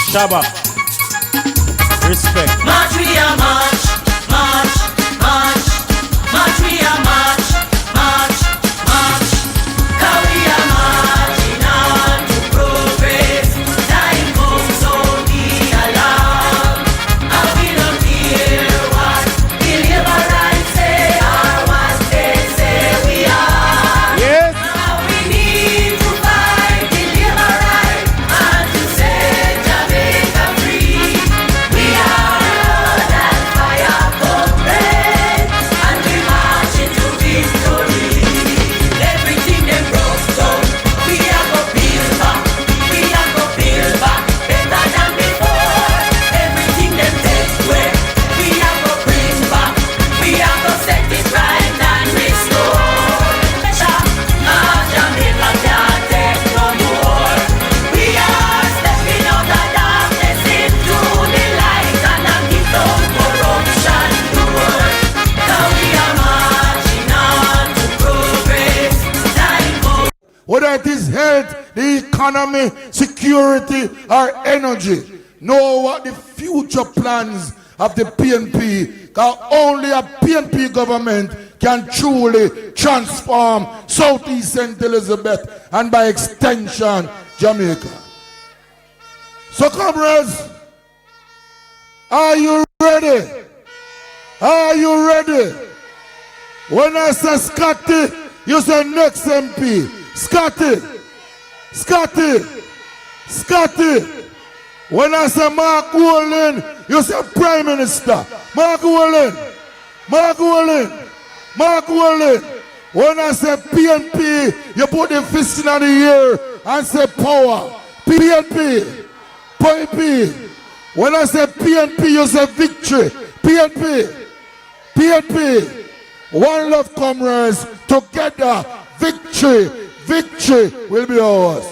Shabba. Respect. March, we are march, march, march. March, we are march, march, march. Cause we are marching on to progress. Time comes, so be alarmed. And we don't hear what the liberals say or what they say we are. Yes. Now we need to fight the liberals and to set Jamaica free. We are that fire comrades, and we march into victory. Everything they broke down, we are go build back. We are go build back better than before. Everything they take away, we are go bring back. We are go set it right and restore. Jamaica can't take no more. We are stepping out of darkness into the light and I'm giving down corruption door. Now we are marching on to progress. Time goes. Whether it is health, the economy, security, or energy, know what the future plans of the PNP, because only a PNP government can truly transform Southeast St. Elizabeth and by extension, Jamaica. So comrades, are you ready? Are you ready? When I say Scotty, you say next MP. Scotty, Scotty, Scotty. When I say Mark Wolin, you say Prime Minister. Mark Wolin, Mark Wolin, Mark Wolin. When I say PNP, you put the fist in the air and say power. PNP, PNP. When I say PNP, you say victory. PNP, PNP. One love, comrades, together, victory, victory will be ours.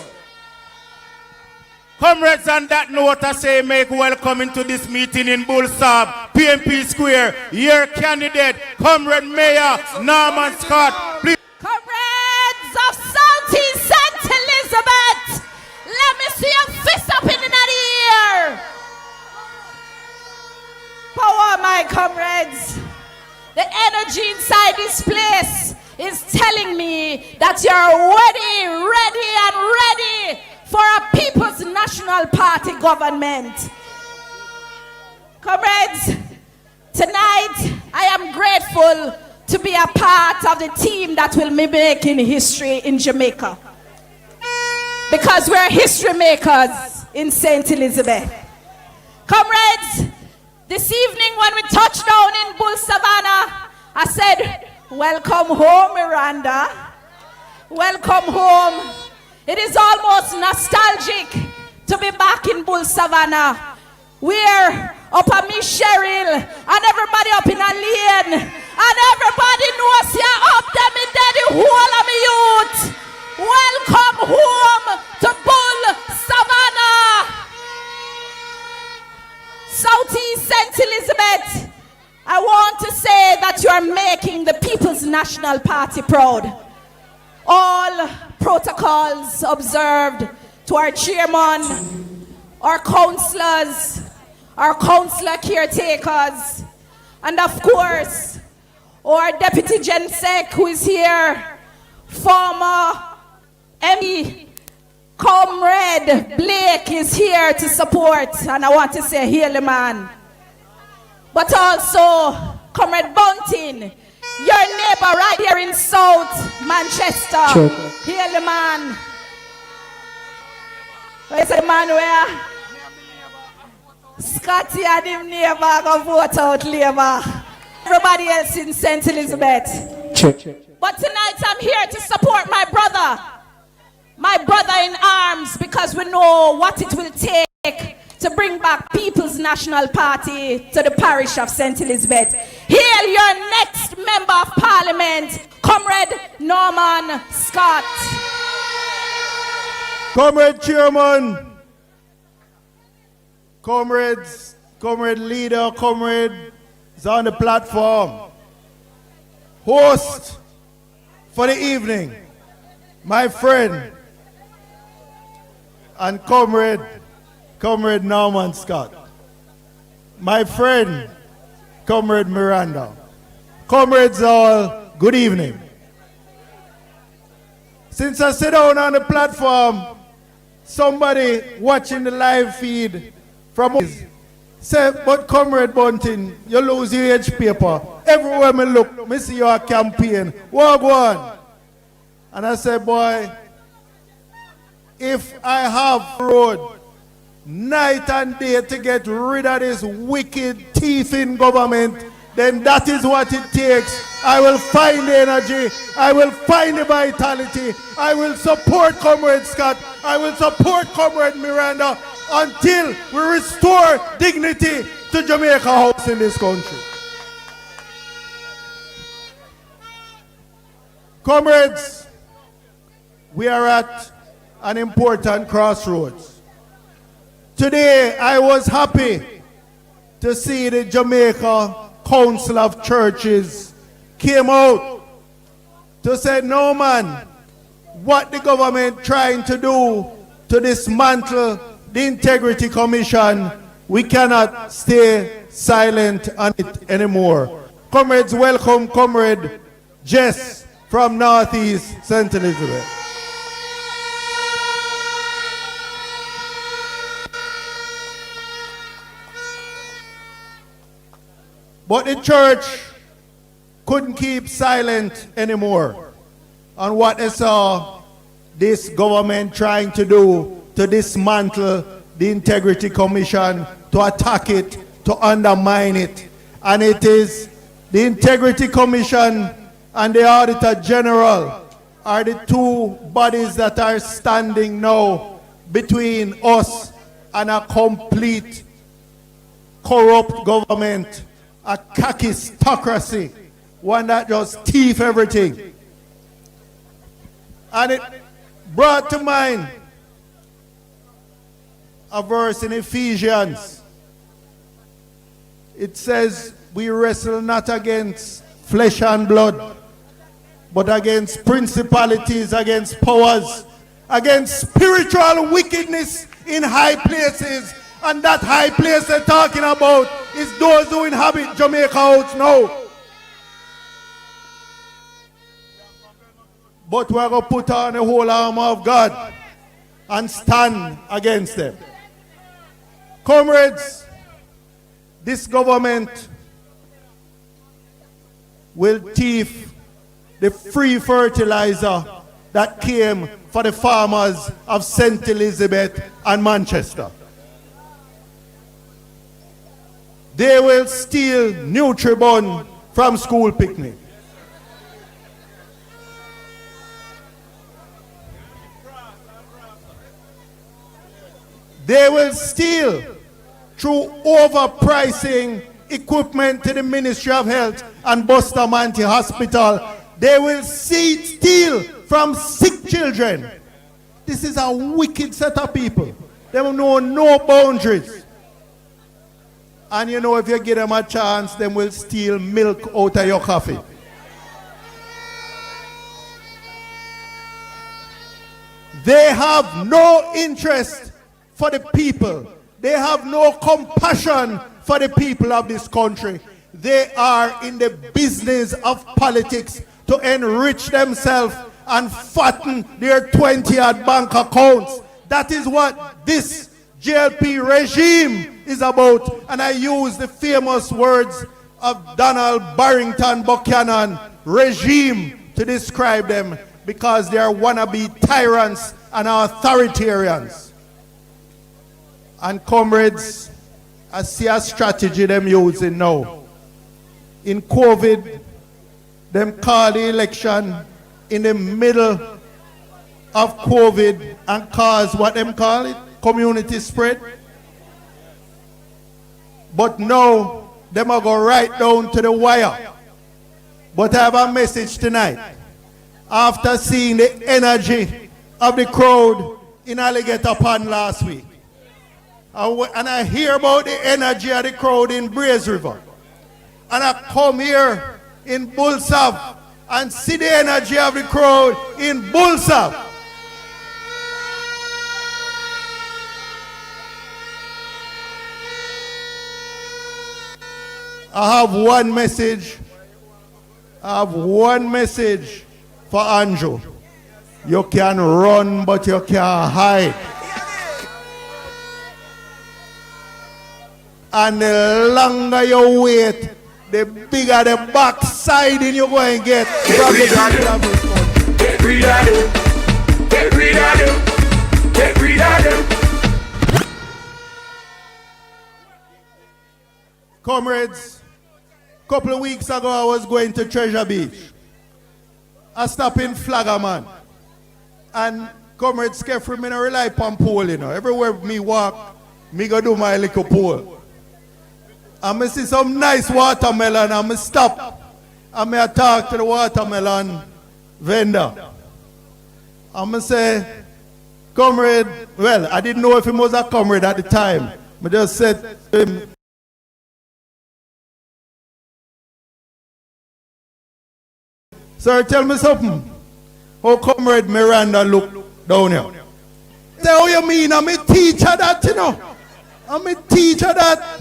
Comrades, on that note, I say make welcome into this meeting in Bullsab, PNP Square. Your candidate, Comrade Mayor Norman Scott. Please. Comrades of Southeast St. Elizabeth, let me see your fist up in the air. Power, my comrades. The energy inside this place is telling me that you're ready for a People's National Party government. Comrades, tonight I am grateful to be a part of the team that will be making history in Jamaica. Because we're history makers in St. Elizabeth. Comrades, this evening when we touched down in Bull Savannah, I said, welcome home, Miranda. Welcome home. It is almost nostalgic to be back in Bull Savannah. We're up at Miss Cheryl and everybody up in a lane. And everybody knows you're up them in there, the whole of me youth. Welcome home to Bull Savannah. Southeast St. Elizabeth, I want to say that you are making the People's National Party proud. All protocols observed to our chairman, our councillors, our councillor caretakers, and of course, our Deputy Gensec who is here, former MP, Comrade Blake is here to support, and I want to say, hail the man. But also, Comrade Buntin, your neighbor right here in South Manchester. Sure. Hail the man. Where's the man where? Scotty and him neighbor go vote out Labour. Everybody else in St. Elizabeth. Sure. But tonight I'm here to support my brother in arms, because we know what it will take to bring back People's National Party to the parish of St. Elizabeth. Hail your next Member of Parliament, Comrade Norman Scott. Comrade Chairman, comrades, comrade leader, comrade is on the platform. Host for the evening, my friend and comrade Comrade Norman Scott, my friend, Comrade Miranda. Comrades all, good evening. Since I sit down on the platform, somebody watching the live feed from say, but Comrade Buntin, you lose your age paper. Everywhere me look, me see your campaign. What go on? And I said, boy, if I have road night and day to get rid of this wicked thief in government, then that is what it takes. I will find the energy. I will find the vitality. I will support Comrade Scott. I will support Comrade Miranda until we restore dignity to Jamaica House in this country. Comrades, we are at an important crossroads. Today, I was happy to see the Jamaica Council of Churches came out to say, no man, what the government trying to do to dismantle the Integrity Commission, we cannot stay silent on it anymore. Comrades, welcome Comrade Jess from SouthEast, St. Elizabeth. But the church couldn't keep silent anymore on what they saw this government trying to do to dismantle the Integrity Commission, to attack it, to undermine it. And it is the Integrity Commission and the Auditor General are the two bodies that are standing now between us and a complete corrupt government, a kakistocracy, one that just thief everything. And it brought to mind a verse in Ephesians. It says, we wrestle not against flesh and blood, but against principalities, against powers, against spiritual wickedness in high places. And that high place they're talking about is those who inhabit Jamaica House now. But we're going to put on the whole armor of God and stand against them. Comrades, this government will thief the free fertilizer that came for the farmers of St. Elizabeth and Manchester. They will steal Nutribun from school picnic. They will steal through overpricing equipment to the Ministry of Health and Bustamante Hospital. They will steal from sick children. This is a wicked set of people. They will know no boundaries. And you know, if you give them a chance, they will steal milk out of your coffee. They have no interest for the people. They have no compassion for the people of this country. They are in the business of politics to enrich themselves and fatten their 20-odd bank accounts. That is what this JLP regime is about. And I use the famous words of Donald Barrington Buchanan, regime, to describe them, because they are wannabe tyrants and authoritarians. And comrades, I see a strategy them using now. In COVID, them call the election in the middle of COVID and cause what them call it? Community spread. But now, them are go right down to the wire. But I have a message tonight. After seeing the energy of the crowd in Alligator Pond last week, and I hear about the energy of the crowd in Braze River, and I come here in Bullsav and see the energy of the crowd in Bullsav. I have one message. I have one message for Andrew. You can run, but you can't hide. And the longer you wait, the bigger the backsliding you're going to get. Get rid of them. Get rid of them. Get rid of them. Get rid of them. Comrades, a couple of weeks ago I was going to Treasure Beach. I stopped in Flaggerman. And comrades, careful, me no rely upon pool, you know. Everywhere me walk, me go do my little pool. And I see some nice watermelon and I stop and I talk to the watermelon vendor. And I say, comrade, well, I didn't know if he was a comrade at the time. I just said to him, sir, tell me something. How comrade Miranda look down here? Say, how you mean? I'm a teacher that, you know. I'm a teacher that.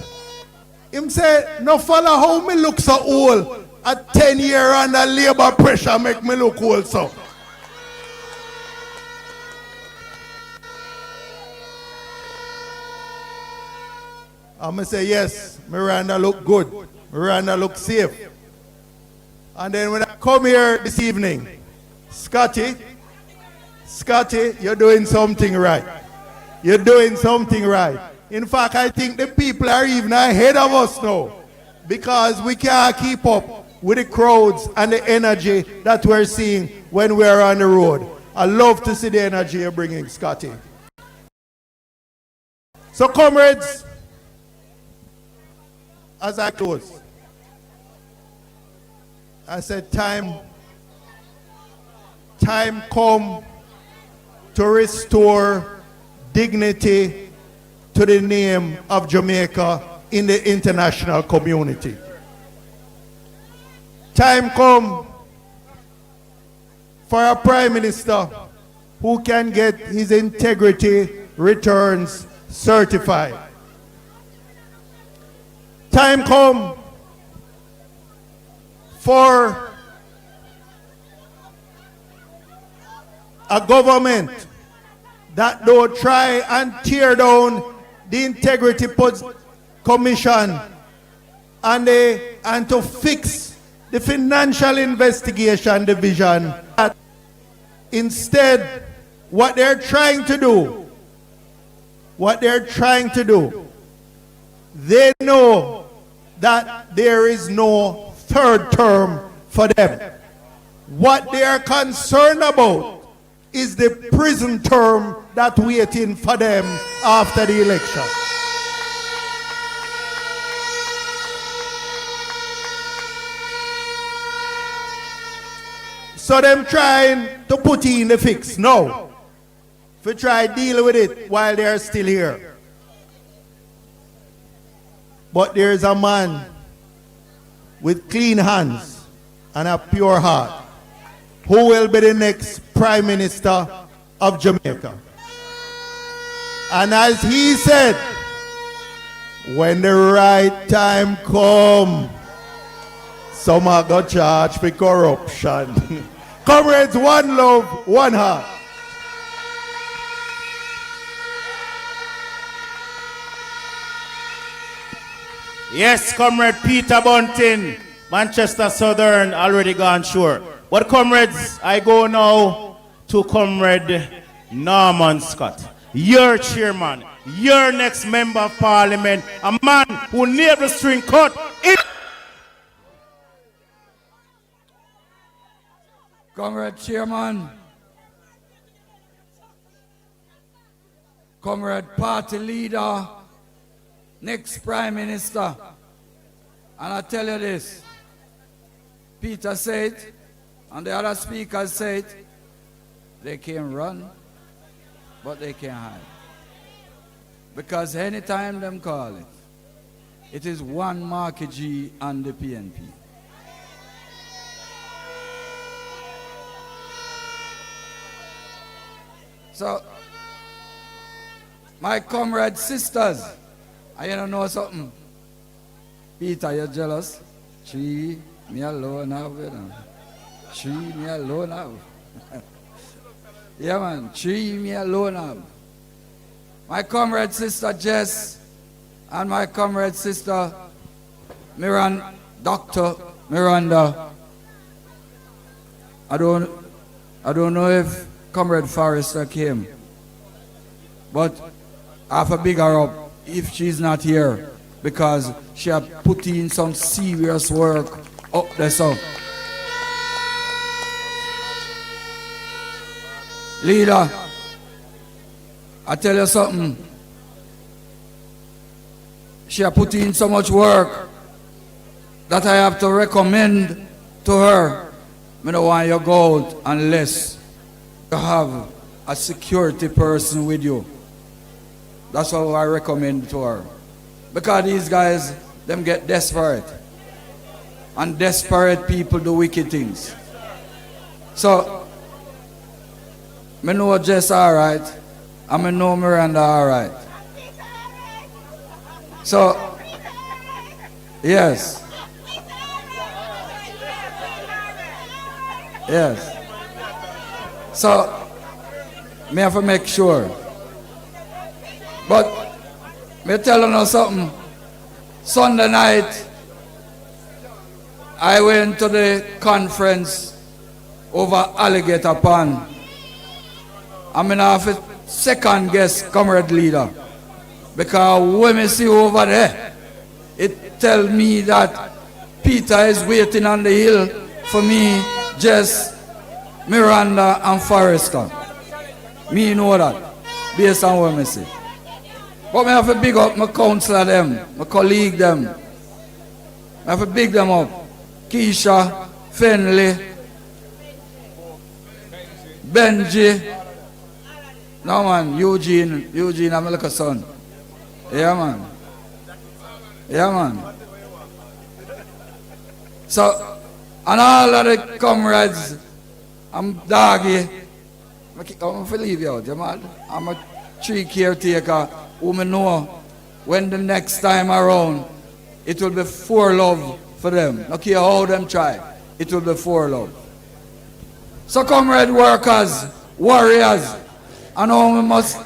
Him say, no follow how me look so old. At 10 years under labor pressure make me look old so. I'm say, yes, Miranda look good. Miranda look safe. And then when I come here this evening, Scotty, you're doing something right. You're doing something right. In fact, I think the people are even ahead of us now because we can't keep up with the crowds and the energy that we're seeing when we're on the road. I love to see the energy you're bringing, Scotty. So, comrades, as I close, I said time come to restore dignity to the name of Jamaica in the international community. Time come for a prime minister who can get his integrity returns certified. Time come for a government that don't try and tear down the Integrity Commission and to fix the Financial Investigation Division. Instead, what they're trying to do, they know that there is no third term for them. What they are concerned about is the prison term that's waiting for them after the election. So them trying to put in the fix. No. If we try deal with it while they're still here. But there's a man with clean hands and a pure heart who will be the next Prime Minister of Jamaica. And as he said, when the right time come, some are going to charge for corruption. Comrades, one love, one heart. Yes, Comrade Peter Buntin, Manchester Southern, already gone sure. But comrades, I go now to Comrade Norman Scott, your chairman, your next member of parliament, a man who never string cut. Comrade Chairman, Comrade Party Leader, next Prime Minister, and I tell you this, Peter said, and the other speakers said, they can run, but they can't hide. Because anytime them call it, it is one Marky G and the PNP. So, my comrade sisters, I don't know something. Peter, you jealous? She, me alone have, you know. She, me alone have. Yeah, man. She, me alone have. My comrade sister Jess and my comrade sister Dr. Miranda. I don't know if Comrade Forrester came, but I have to big her up if she's not here because she have put in some serious work up there. So, leader, I tell you something. She have put in so much work that I have to recommend to her. I don't want you to go out unless you have a security person with you. That's what I recommend to her. Because these guys, them get desperate. And desperate people do wicked things. So, I know Jess alright. And I know Miranda alright. So, yes. Yes. So, me have to make sure. But, me tell you something. Sunday night, I went to the conference over Alligator Pond. I'm going to have a second guest, comrade leader. Because when I see over there, it tells me that Peter is waiting on the hill for me, Jess, Miranda, and Forrester. Me know that, based on what I see. But I have to big up my counselor them, my colleague them. I have to big them up. Keisha, Finley, Benji. No man, Eugene, I'm like a son. Yeah man. Yeah man. So, and all of the comrades, I'm doggy. I'm going to leave you out, you mad? I'm a tree caretaker who I know when the next time around, it will be for love for them. No care how them try, it will be for love. So comrade workers, warriors, I know we must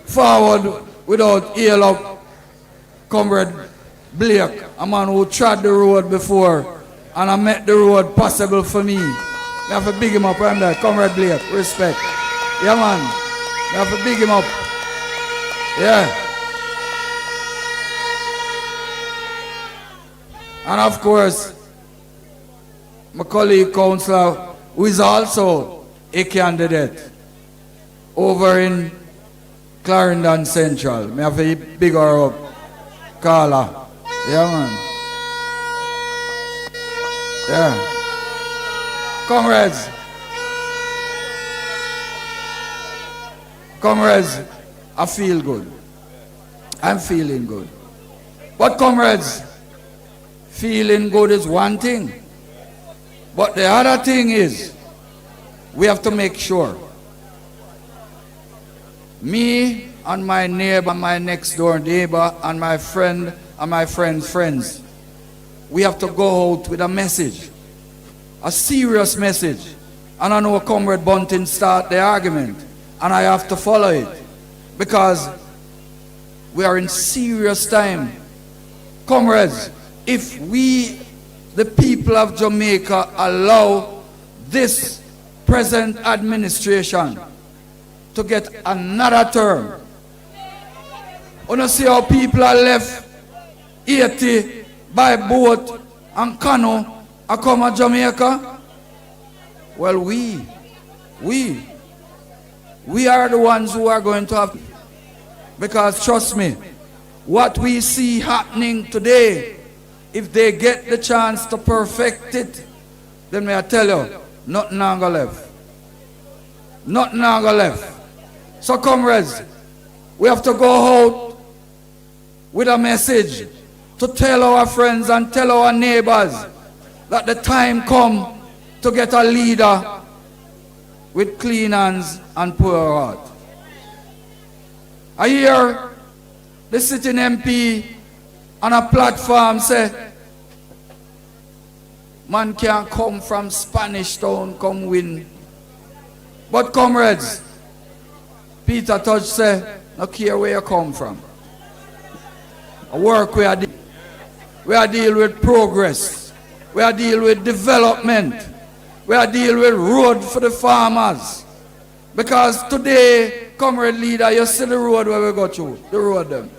forward without hail up comrade Blake, a man who trod the road before and I made the road possible for me. I have to big him up right there, comrade Blake, respect. Yeah man, I have to big him up. Yeah. And of course, my colleague councillor, who is also a candidate over in Clarendon Central. I have to big her up. Carla. Yeah, man. Yeah. Comrades, I feel good. I'm feeling good. But comrades, feeling good is one thing. But the other thing is, we have to make sure. Me and my neighbor, my next door neighbor, and my friend and my friend's friends, we have to go out with a message. A serious message. And I know Comrade Buntin start the argument. And I have to follow it. Because we are in serious time. Comrades, if we, the people of Jamaica, allow this present administration to get another term, you know, see how people are left 80 by boat and canoe and come to Jamaica? Well, we are the ones who are going to have, because trust me, what we see happening today, if they get the chance to perfect it, then may I tell you, nothing not gonna left. Nothing not gonna left. So comrades, we have to go out with a message to tell our friends and tell our neighbors that the time come to get a leader with clean hands and pure heart. I hear the sitting MP on a platform say, man can't come from Spanish Town, come win. But comrades, Peter Touch say, no care where you come from. I work we are deal with progress. We are deal with development. We are deal with road for the farmers. Because today, comrade leader, you see the road where we go through, the road them.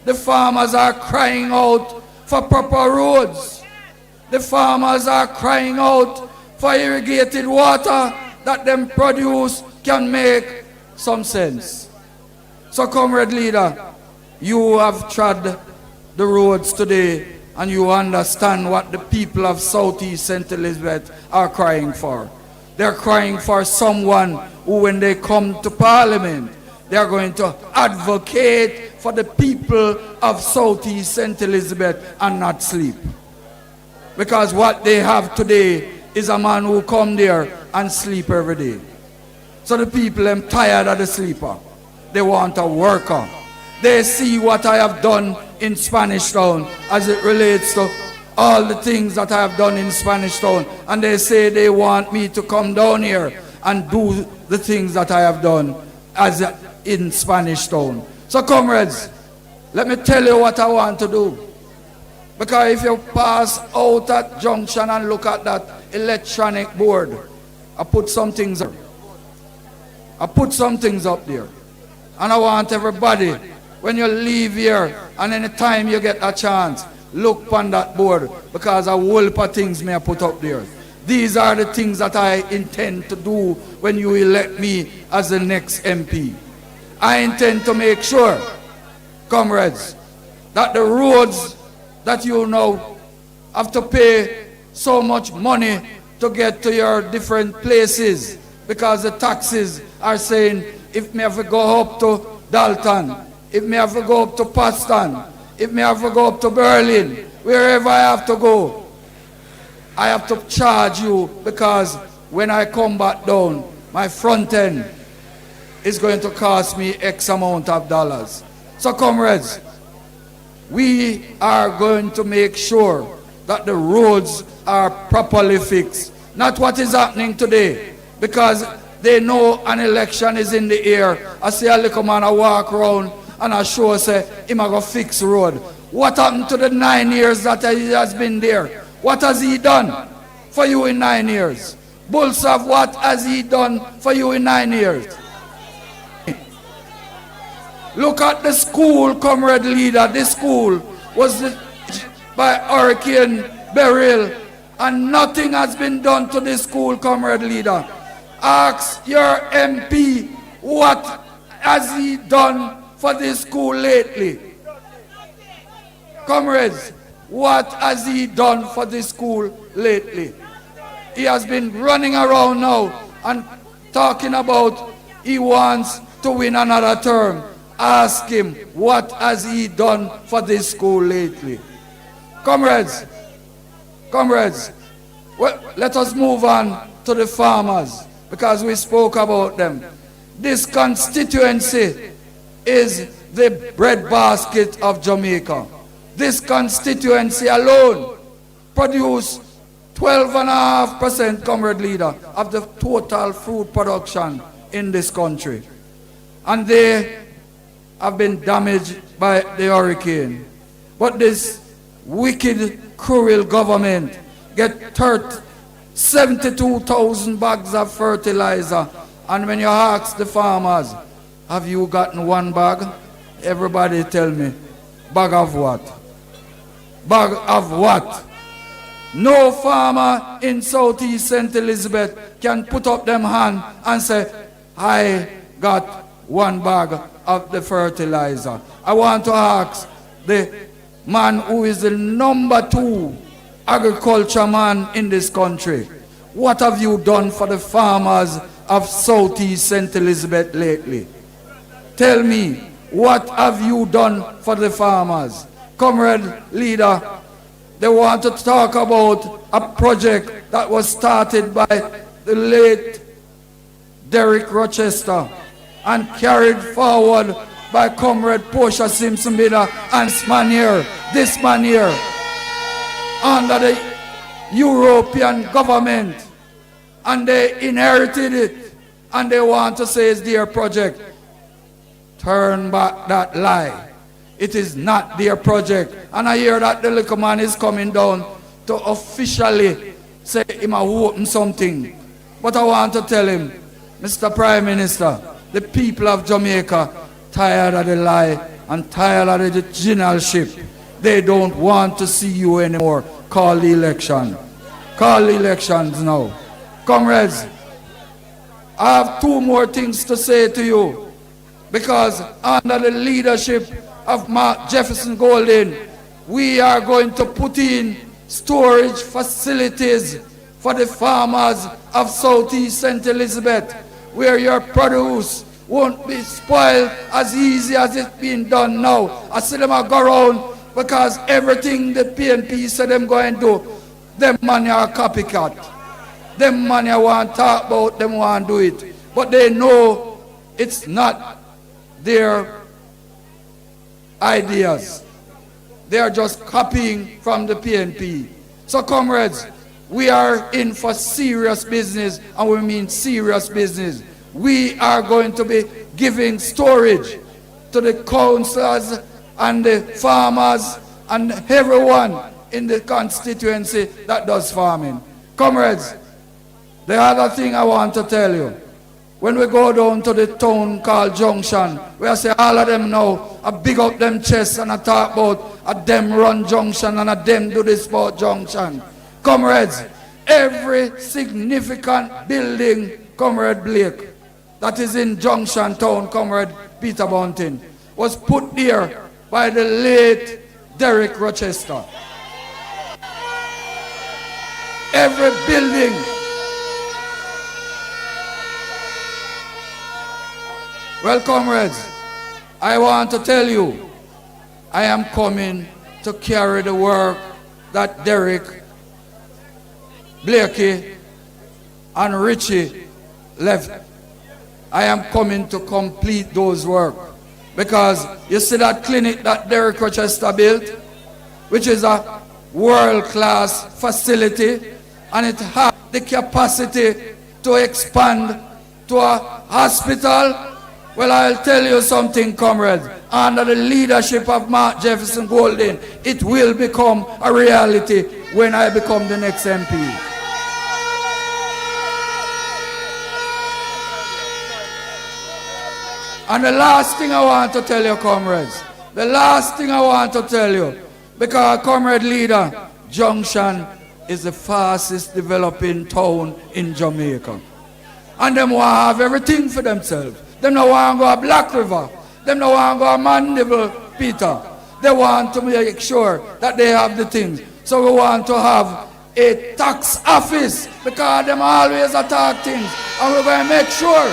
The farmers are crying out for proper roads. The farmers are crying out for irrigated water that them produce can make some sense. So comrade leader, you have trod the roads today and you understand what the people of Southeast St. Elizabeth are crying for. They're crying for someone who, when they come to Parliament, they are going to advocate for the people of Southeast St. Elizabeth and not sleep. Because what they have today is a man who come there and sleep every day. So the people are tired of the sleeper. They want a worker. They see what I have done in Spanish Town as it relates to all the things that I have done in Spanish Town. And they say they want me to come down here and do the things that I have done as in Spanish Town. So comrades, let me tell you what I want to do. Because if you pass out at junction and look at that electronic board, I put some things up. I put some things up there. And I want everybody, when you leave here and any time you get a chance, look on that board, because a whole heap of things may I put up there. These are the things that I intend to do when you elect me as the next MP. I intend to make sure, comrades, that the roads that you now have to pay so much money to get to your different places, because the taxes are saying, if me have to go up to Dalton, if me have to go up to Paston, if me have to go up to Berlin, wherever I have to go, I have to charge you, because when I come back down, my front end is going to cost me X amount of dollars. So comrades, we are going to make sure that the roads are properly fixed. Not what is happening today, because they know an election is in the air. I see a little man I walk around and I show say, him a go fix road. What happened to the 9 years that he has been there? What has he done for you in 9 years? Bulsav, what has he done for you in 9 years? Look at the school, comrade leader. This school was by Hurricane Beryl, and nothing has been done to this school, comrade leader. Ask your MP, what has he done for this school lately? Comrades, what has he done for this school lately? He has been running around now and talking about he wants to win another term. Ask him, what has he done for this school lately? Comrades, well, let us move on to the farmers, because we spoke about them. This constituency is the breadbasket of Jamaica. This constituency alone produced 12.5%, comrade leader, of the total food production in this country. And they have been damaged by the hurricane. But this wicked, cruel government get 72,000 bags of fertilizer. And when you ask the farmers, have you gotten one bag? Everybody tell me, bag of what? Bag of what? No farmer in Southeast St. Elizabeth can put up them hand and say, I got one bag of the fertilizer. I want to ask the man who is the number 2 agriculture man in this country, what have you done for the farmers of Southeast St. Elizabeth lately? Tell me, what have you done for the farmers? Comrade leader, they want to talk about a project that was started by the late Derek Rochester and carried forward by Comrade Portia Simpson Bida and this man here, under the European government, and they inherited it, and they want to say it's their project. Turn back that lie. It is not their project. And I hear that the little man is coming down to officially say him a open something. But I want to tell him, Mr. Prime Minister, the people of Jamaica tired of the lie and tired of the generalship. They don't want to see you anymore. Call the election. Call the elections now. Comrades, I have two more things to say to you. Because under the leadership of Mark Jefferson Golden, we are going to put in storage facilities for the farmers of SouthEast St. Elizabeth, where your produce won't be spoiled as easy as it's being done now. I see them go around because everything the PNP said them going to do, them money are copycat. Them money want to talk about, them want to do it. But they know it's not their ideas. They are just copying from the PNP. So comrades, we are in for serious business, and we mean serious business. We are going to be giving storage to the councillors and the farmers and everyone in the constituency that does farming. Comrades, the other thing I want to tell you, when we go down to the town called Junction, we say all of them now, I big up them chests and I talk about a them run Junction and a them do this about Junction. Comrades, every significant building, Comrade Blake, that is in Junction Town, Comrade Peter Buntin, was put there by the late Derek Rochester. Every building. Well, comrades, I want to tell you, I am coming to carry the work that Derek, Blakey, and Richie left. I am coming to complete those work. Because you see that clinic that Derek Rochester built, which is a world-class facility, and it has the capacity to expand to a hospital. Well, I'll tell you something, comrades. Under the leadership of Mark Jefferson Golden, it will become a reality when I become the next MP. And the last thing I want to tell you, comrades, the last thing I want to tell you, because comrade leader, Junction is the fastest developing town in Jamaica. And them want to have everything for themselves. Them don't want to go to Black River. Them don't want to go to Mandeville, Peter. They want to make sure that they have the things. So we want to have a tax office, because them always attack things. And we're going to make sure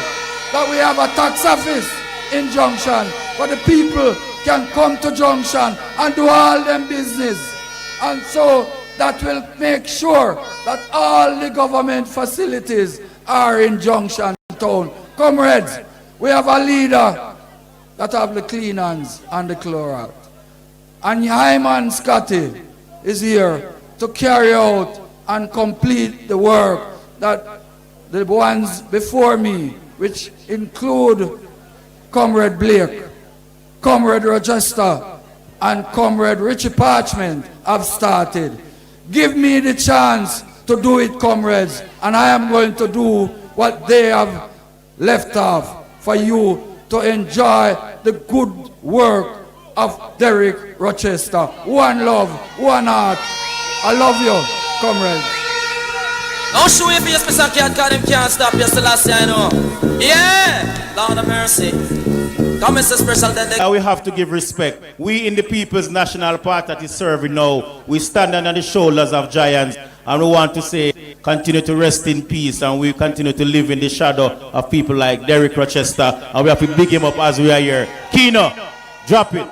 that we have a tax office in Junction, where the people can come to Junction and do all them business. And so that will make sure that all the government facilities are in Junction Town. Comrades, we have a leader that have the clean hands and the chloride. And Hyman Scotty is here to carry out and complete the work that the ones before me, which include Comrade Blake, Comrade Rochester, and Comrade Richie Parchment have started. Give me the chance to do it, comrades, and I am going to do what they have left off for you to enjoy the good work of Derek Rochester. One love, one heart. I love you, comrades. Don't show your face, Mr. Cat, because them can't stop you, Selassie, I know. Yeah! Lord of mercy. Come, Mr. Special Delegate. We have to give respect. We in the People's National Party that is serving now, we stand on the shoulders of giants, and we want to say, continue to rest in peace, and we continue to live in the shadow of people like Derek Rochester, and we have to big him up as we are here. Kino, drop it.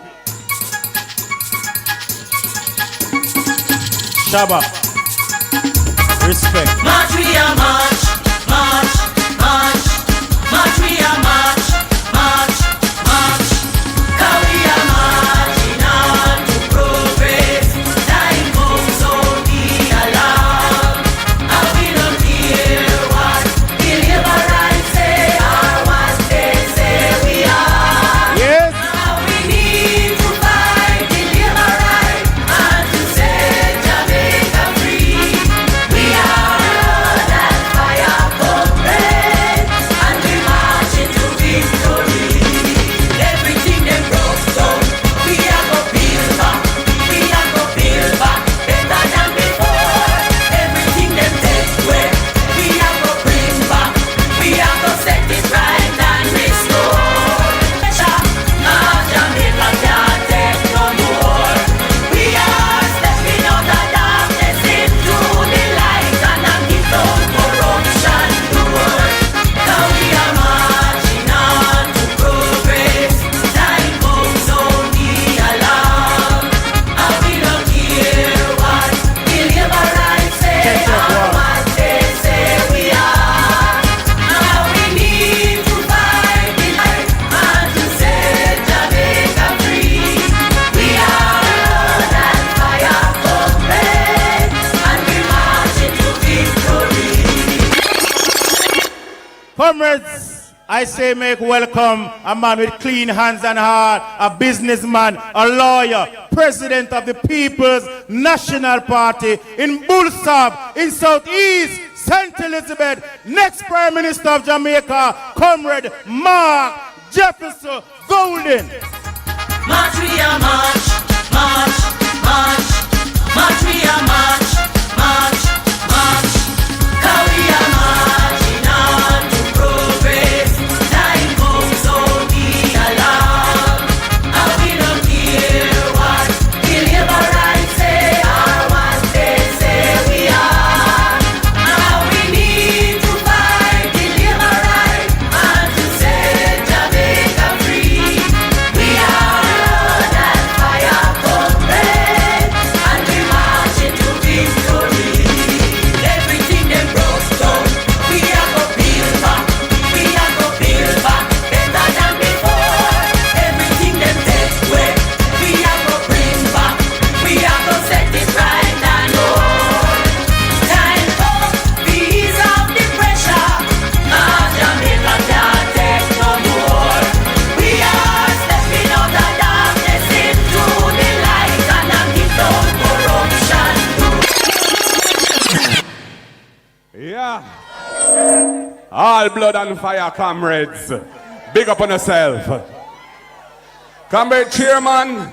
Shabba. Respect. March, we are march, march, march, march, we are march, march, march, Comrades, I say make welcome a man with clean hands and heart, a businessman, a lawyer, president of the People's National Party in Bullsab, in Southeast, St.Elizabeth, next Prime Minister of Jamaica, Comrade Mark Jefferson Golden. March, we are march, march, march, march, we are march, march, march. 'Cause we are marching on to progress. Time comes, so be alarmed. And we don't care what the labor rights say or what they say we are. Now we need to fight the labor rights and to set Jamaica free. We are that fire comrade, and we march into victory. Everything them broke down, we are go build back. We are go build back better than before. Everything them take away, we are go bring back. We are go set it right and more. Time up, we ease off the pressure. Jamaica can't take no more. We are stepping out of darkness into the light and knocking down corruption. Yeah. All blood and fire, comrades. Big up on yourself. Comrade Chairman,